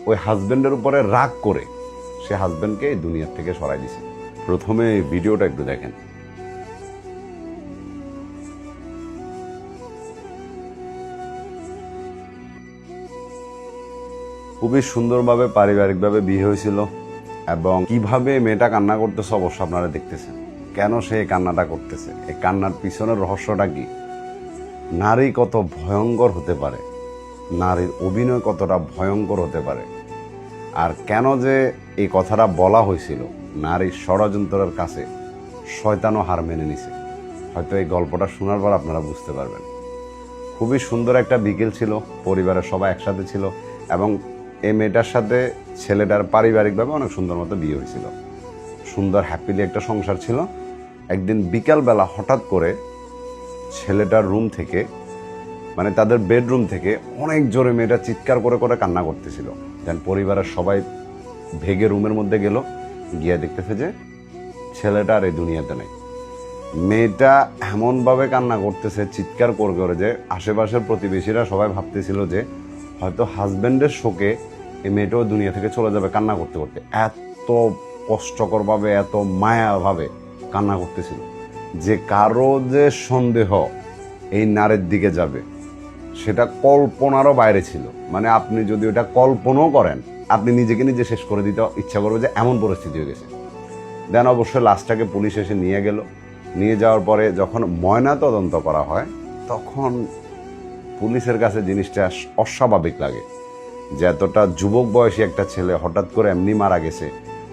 ওই হাজবেন্ডের উপরে রাগ করে সে হাজবেন্ডকে এই দুনিয়ার থেকে সরাই দিছে। প্রথমে ভিডিওটা একটু দেখেন। খুবই সুন্দরভাবে পারিবারিকভাবে বিয়ে হয়েছিল এবং কিভাবে মেয়েটা কান্না করতেছে অবশ্য আপনারা দেখতেছেন। কেন সে এই কান্নাটা করতেছে, এই কান্নার পিছনের রহস্যটা কি, নারী কত ভয়ঙ্কর হতে পারে, নারীর অভিনয় কতটা ভয়ঙ্কর হতে পারে, আর কেন যে এই কথাটা বলা হয়েছিল, নারীর ষড়যন্ত্রের কাছে শয়তানও হার মেনে নিছে। হয়তো এই গল্পটা শোনার পর আপনারা বুঝতে পারবেন। খুবই সুন্দর একটা বিকেল ছিল, পরিবারের সবাই একসাথে ছিল এবং এই মেয়েটার সাথে ছেলেটার পারিবারিকভাবে অনেক সুন্দর মতো বিয়ে হয়েছিল। সুন্দর হ্যাপিলি একটা সংসার ছিল। একদিন বিকালবেলা হঠাৎ করে ছেলেটার রুম থেকে, মানে তাদের বেডরুম থেকে অনেক জোরে মেয়েটা চিৎকার করে করে কান্না করতেছিল। দেন পরিবারের সবাই ভেগে রুমের মধ্যে গেল, গিয়ে দেখতেছে যে ছেলেটা আর এই দুনিয়াতে নেই। মেয়েটা এমনভাবে কান্না করতেছে, চিৎকার করে করে, যে আশেপাশের প্রতিবেশীরা সবাই ভাবতেছিল যে হয়তো হাজব্যান্ডের শোকে এই মেয়েটাও দুনিয়া থেকে চলে যাবে কান্না করতে করতে। এত কষ্টকরভাবে, এত মায়াভাবে কান্না করতেছিল যে কারো যে সন্দেহ এই নারীর দিকে যাবে সেটা কল্পনারও বাইরে ছিল। মানে আপনি যদি ওটা কল্পনাও করেন, আপনি নিজেকে নিজে শেষ করে দিতে ইচ্ছা করবে, যে এমন পরিস্থিতি হয়ে গেছে। দেন অবশ্যই লাশটাকে পুলিশ এসে নিয়ে গেল। নিয়ে যাওয়ার পরে যখন ময়না তদন্ত করা হয়, তখন পুলিশের কাছে জিনিসটা অস্বাভাবিক লাগে যে এতটা যুবক বয়সী একটা ছেলে হঠাৎ করে এমনি মারা গেছে।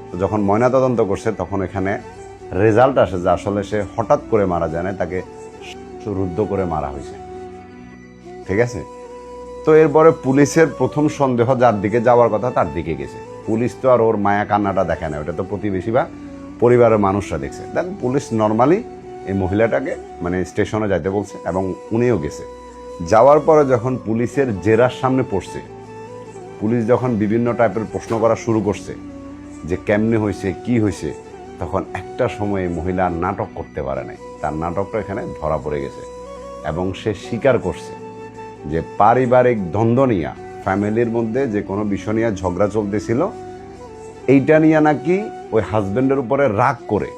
তো যখন ময়না তদন্ত করছে তখন এখানে রেজাল্ট আসে যে আসলে সে হঠাৎ করে মারা যায় না, তাকে রুদ্ধ করে মারা হয়েছে। ঠিক আছে? তো এরপরে পুলিশের প্রথম সন্দেহ যার দিকে যাওয়ার কথা তার দিকে গেছে। পুলিশ তো আর ওর মায়া কান্নাটা দেখে না, ওটা তো প্রতিবেশী বা পরিবারের মানুষরা দেখছে। দেন পুলিশ নর্মালি এই মহিলাটাকে মানে স্টেশনে যাইতে বলছে এবং উনিও গেছে। যাওয়ার পরে যখন পুলিশের জেরার সামনে পড়ছে, পুলিশ যখন বিভিন্ন টাইপের প্রশ্ন করা শুরু করছে যে কেমনে হয়েছে, কি হয়েছে, তখন একটা সময়ে মহিলা নাটক করতে পারে নাই। তার নাটকটা এখানে ধরা পড়ে গেছে এবং সে স্বীকার করছে যে পারিবারিক দ্বন্দ্ব নিয়ে, ফ্যামিলির মধ্যে যে কোনো বিষয় নিয়ে ঝগড়া চলতেছিল, এইটা নিয়ে নাকি ওই হাজব্যান্ডের উপরে রাগ করে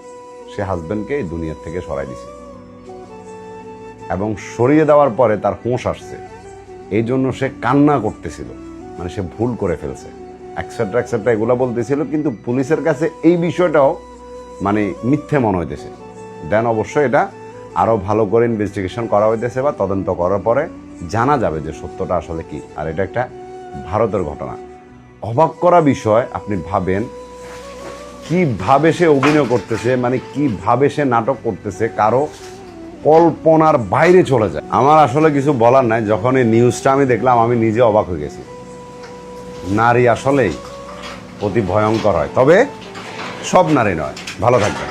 সে হাজব্যান্ডকে এই দুনিয়ার থেকে সরাই দিছে এবং সরিয়ে দেওয়ার পরে তার হুঁশ আসছে, এই জন্য সে কান্না করতেছিল, মানে সে ভুল করে ফেলছে, এক্সেট্রা এক্সেট্রা এগুলো বলতেছিল। কিন্তু পুলিশের কাছে এই বিষয়টাও মানে মিথ্যে মনে হইতেছে। দেন অবশ্যই এটা আরও ভালো করে ইনভেস্টিগেশন করা হইতেছে বা তদন্ত করার পরে জানা যাবে যে সত্যটা আসলে কি। আর এটা একটা ভারতের ঘটনা। অবাক করা বিষয়, আপনি ভাবেন কিভাবে সে অভিনয় করতেছে, মানে কিভাবে সে নাটক করতেছে, কারো কল্পনার বাইরে চলে যায়। আমার আসলে কিছু বলার নাই। যখন এই নিউজটা আমি দেখলাম আমি নিজে অবাক হয়ে গেছি। নারী আসলেই অতি ভয়ঙ্কর হয়, তবে সব নারী নয়। ভালো থাকবেন।